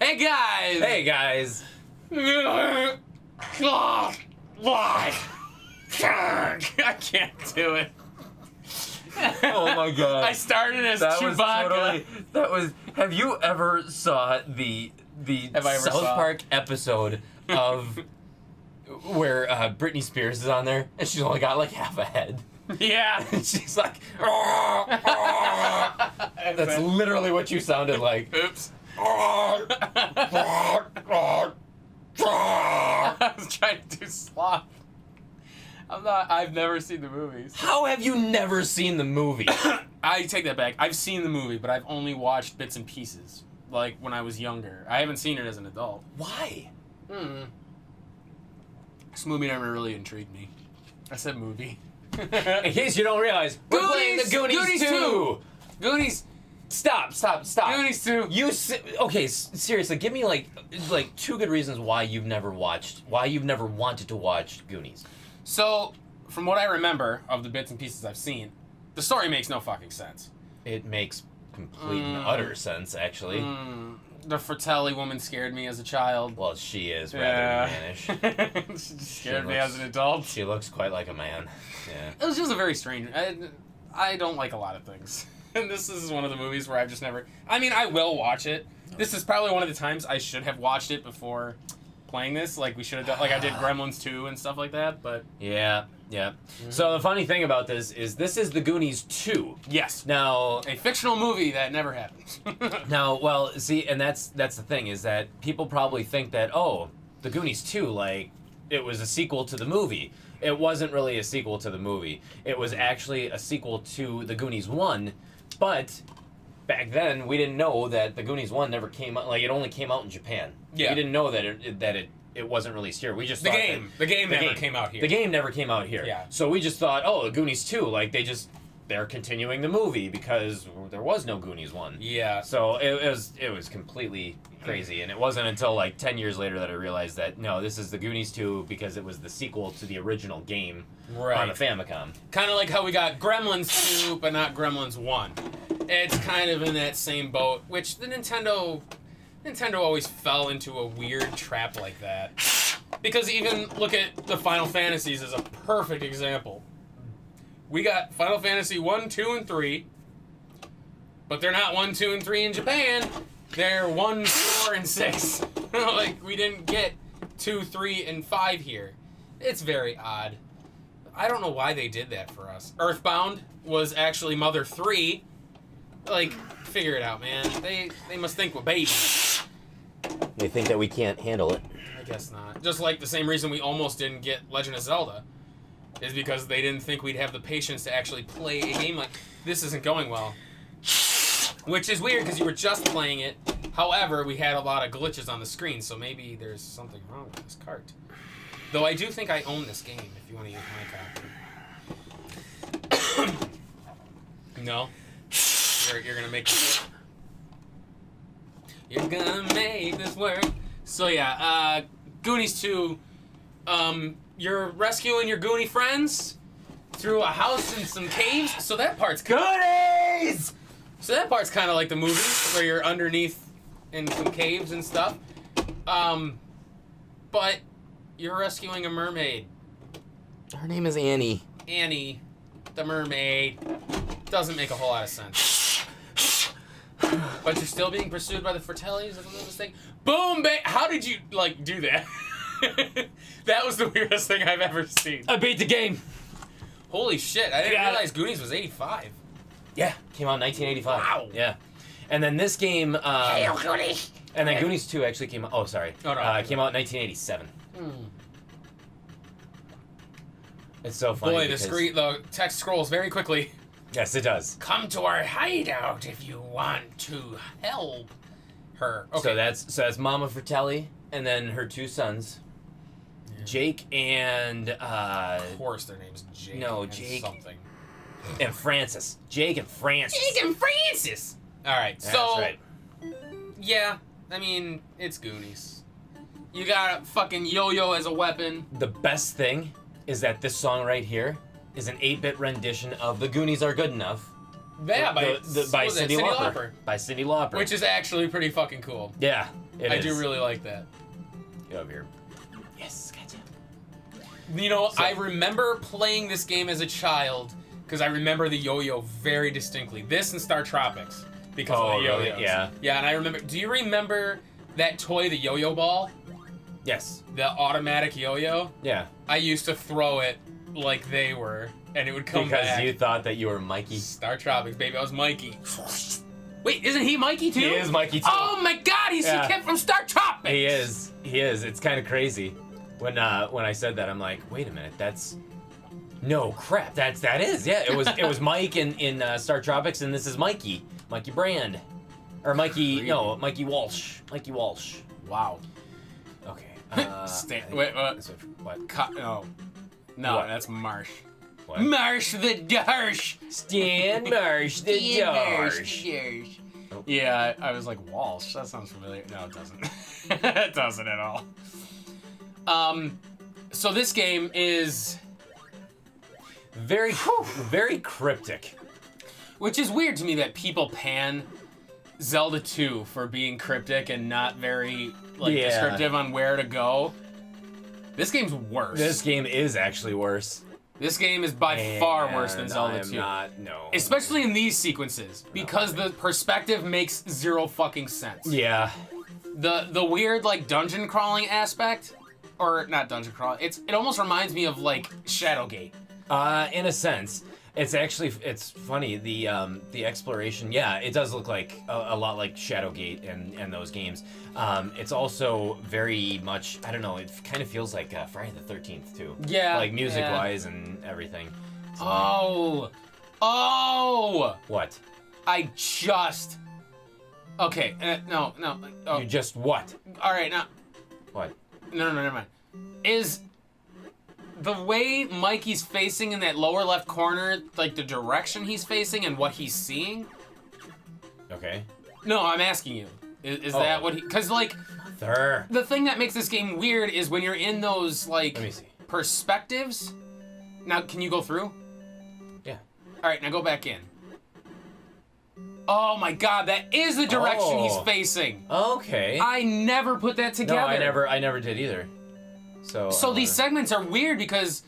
Hey guys! Hey guys! Why? I can't do it. Oh my god. I started as that Chewbacca. Have you ever saw the South Park episode of where Britney Spears is on there and she's only got like half a head? Yeah. And she's like, that's literally what you sounded like. Oops. I was trying to do sloth. I've never seen the movies. How have you never seen the movie? I take that back. I've seen the movie, but I've only watched bits and pieces. Like when I was younger. I haven't seen it as an adult. Why? This movie never really intrigued me. I said movie. In case you don't realize, we're playing the Goonies 2! Goonies! Stop. Goonies 2! Okay, seriously, give me like 2 good reasons why you've never wanted to watch Goonies. So, from what I remember of the bits and pieces I've seen, the story makes no fucking sense. It makes complete and utter sense, actually. The Fratelli woman scared me as a child. Well, she is rather mannish. She scared me as an adult. She looks quite like a man. Yeah. It was just a very strange... I don't like a lot of things. And this is one of the movies where I've just never... I mean, I will watch it. This is probably one of the times I should have watched it before playing this. Like, we should have done... Like, I did Gremlins 2 and stuff like that, but... Yeah. So the funny thing about this is the Goonies 2. Yes. Now... A fictional movie that never happened. Now, well, see, and that's the thing, is that people probably think that, oh, the Goonies 2, like, it was a sequel to the movie. It wasn't really a sequel to the movie. It was actually a sequel to the Goonies 1, but back then we didn't know that the Goonies 1 never came out, like, it only came out in Japan. Yeah. We didn't know that it wasn't released here. We just The thought game never came out here. The game never came out here. Yeah. So we just thought, oh, the Goonies 2, like, they're continuing the movie because there was no Goonies 1. Yeah. So it was completely crazy, and it wasn't until like 10 years later that I realized that no, this is the Goonies 2 because it was the sequel to the original game on the Famicom. Kind of like how we got Gremlins 2, but not Gremlins 1. It's kind of in that same boat, which the Nintendo always fell into a weird trap like that. Because even look at the Final Fantasies as a perfect example. We got Final Fantasy 1, 2, and 3, but they're not 1, 2, and 3 in Japan. They're 1, 4, and 6. Like, we didn't get 2, 3, and 5 here. It's very odd. I don't know why they did that for us. Earthbound was actually Mother 3. Like, figure it out, man. They must think we're babies. They think that we can't handle it. I guess not. Just like the same reason we almost didn't get Legend of Zelda. Is because they didn't think we'd have the patience to actually play a game like this isn't going well. Which is weird because you were just playing it. However, we had a lot of glitches on the screen, so maybe there's something wrong with this cart. Though I do think I own this game, if you want to use my copy. No? You're gonna make this work? You're gonna make this work. So yeah, Goonies 2, you're rescuing your Goonie friends through a house and some caves. So that part's Goonies! So that part's kind of like the movie where you're underneath in some caves and stuff. But you're rescuing a mermaid. Her name is Annie. Annie, the mermaid. Doesn't make a whole lot of sense. But you're still being pursued by the Fratellis, if I'm not mistaken. Boom, how did you, like, do that? That was the weirdest thing I've ever seen. I beat the game. Holy shit, I didn't realize Goonies was 85. Yeah, came out in 1985. Wow. Yeah. And then this game... Hey, Goonies! And then Goonies 2 actually came out... Oh, sorry. Oh, no. Came out in 1987. It's so funny Boy, the text scrolls very quickly. Yes, it does. Come to our hideout if you want to help her. Okay. So that's Mama Fratelli, and then her 2 sons, Jake and of course, their name's Jake. No, and Jake something. And Francis. Jake and Francis. Jake and Francis. All right. That's so right. Yeah, I mean it's Goonies. You got a fucking yo-yo as a weapon. The best thing is that this song right here is an 8-bit rendition of The Goonies Are Good Enough Yeah, by by Cyndi Lauper. By Cyndi Lauper. Which is actually pretty fucking cool. Yeah, I do really like that. Get over here. Yes, gotcha. You know, I remember playing this game as a child because I remember the yo-yo very distinctly. This and Star Tropics because of the yo-yos. Really? Yeah. Yeah, and I remember. Do you remember that toy, the yo-yo ball? Yes. The automatic yo-yo? Yeah. I used to throw it like they were, and it would come back. Because you thought that you were Mikey. Star Tropics, baby. I was Mikey. Wait, isn't he Mikey too? He is Mikey too. Oh my God, he's the kid from Star Tropics. He is. He is. It's kind of crazy. When I said that, I'm like, wait a minute, that's no crap. That is. Yeah, it was Mike in Star Tropics, and this is Mikey Brand, or Mikey. No, Mikey Walsh. Mikey Walsh. Wow. Okay. Wait, what? No, What? that's Marsh. What? Marsh the Darsh. Stan Marsh the Darsh. Oh. Yeah, I was like, Walsh. That sounds familiar. No, it doesn't. It doesn't at all. So this game is very cryptic. Which is weird to me that people pan Zelda 2 for being cryptic and not very descriptive on where to go. This game's worse. This game is actually worse. This game is by far worse than Zelda 2. No. Especially in these sequences, because the perspective makes zero fucking sense. Yeah. The weird like dungeon crawling aspect, or not dungeon crawling. It almost reminds me of like Shadowgate. In a sense. It's funny, the exploration, yeah, it does look like a lot like Shadowgate and those games. It's also very much, I don't know, it kind of feels like Friday the 13th too. Yeah. Like music-wise and everything. So, What? I just... Okay, no. Oh. You just what? Alright, now... What? No, never mind. Is... The way Mikey's facing in that lower left corner, like the direction he's facing and what he's seeing? Okay. No, I'm asking you. Is that what he... Because, like, the thing that makes this game weird is when you're in those, like, Let me see. perspectives. Now, can you go through? Yeah. All right, now go back in. Oh my God, that is the direction he's facing. Okay. I never put that together. No, I never did either. So these segments are weird because,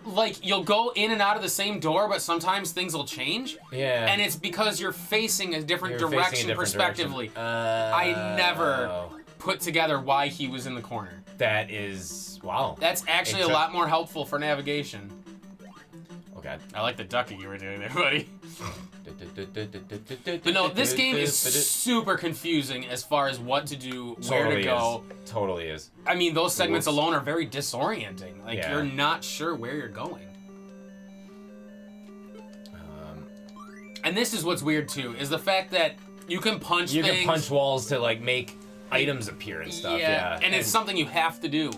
like, you'll go in and out of the same door, but sometimes things will change. Yeah. And it's because you're facing a different direction prospectively. I never put together why he was in the corner. That is... Wow. That's actually a lot more helpful for navigation. Oh, God. I like the ducking you were doing there, buddy. But no, this game is super confusing as far as what to do, where to go. Totally is. I mean, those segments alone are very disorienting. Like, you're not sure where you're going. And this is what's weird, too, is the fact that you can punch things. You can punch walls to, like, make items appear and stuff, yeah. And it's something you have to do,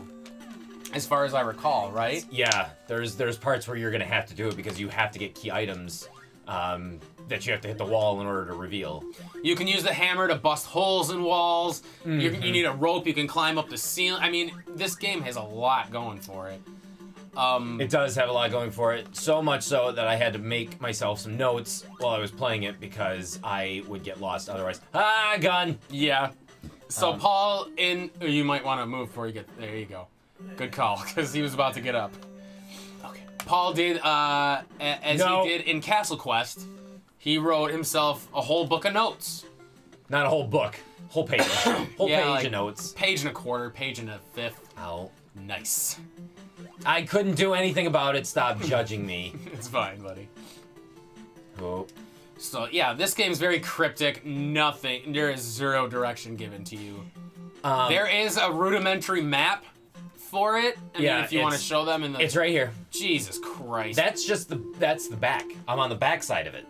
as far as I recall, right? Yeah, there's parts where you're going to have to do it because you have to get key items that you have to hit the wall in order to reveal. You can use the hammer to bust holes in walls. Mm-hmm. You need a rope. You can climb up the ceiling. I mean, this game has a lot going for it. It does have a lot going for it. So much so that I had to make myself some notes while I was playing it because I would get lost otherwise. Gun! Yeah. So Paul, you might want to move before you get... There you go. Good call, because he was about to get up. Okay. Paul did, as he did in Castle Quest, he wrote himself a whole book of notes. Not a whole book. Whole page. Whole page of notes. Page and a quarter, page and a fifth. Ow. Nice. I couldn't do anything about it. Stop judging me. It's fine, buddy. Oh. So, yeah, this game's very cryptic. Nothing. There is zero direction given to you. There is a rudimentary map for it. I mean, if you want to show them in the... It's right here. Jesus Christ. That's the back. I'm on the back side of it.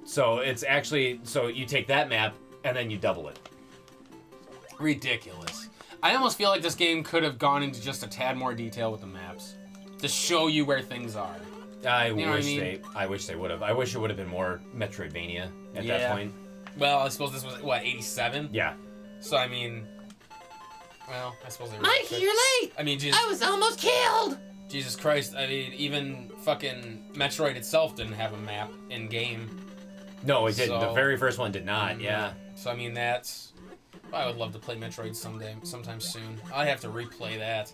So it's actually... So you take that map, and then you double it. Ridiculous. I almost feel like this game could have gone into just a tad more detail with the maps. To show you where things are. I wish they would have. I wish it would have been more Metroidvania at that point. Well, I suppose this was, what, 87? Yeah. So, I mean... Well, I suppose they were... Mikey, you're late! I mean, Jesus... I was almost killed! Jesus Christ, I mean, even fucking Metroid itself didn't have a map in-game. No, it didn't. The So- very first one did not. Yeah. So I mean, that's. I would love to play Metroid sometime soon. I have to replay that.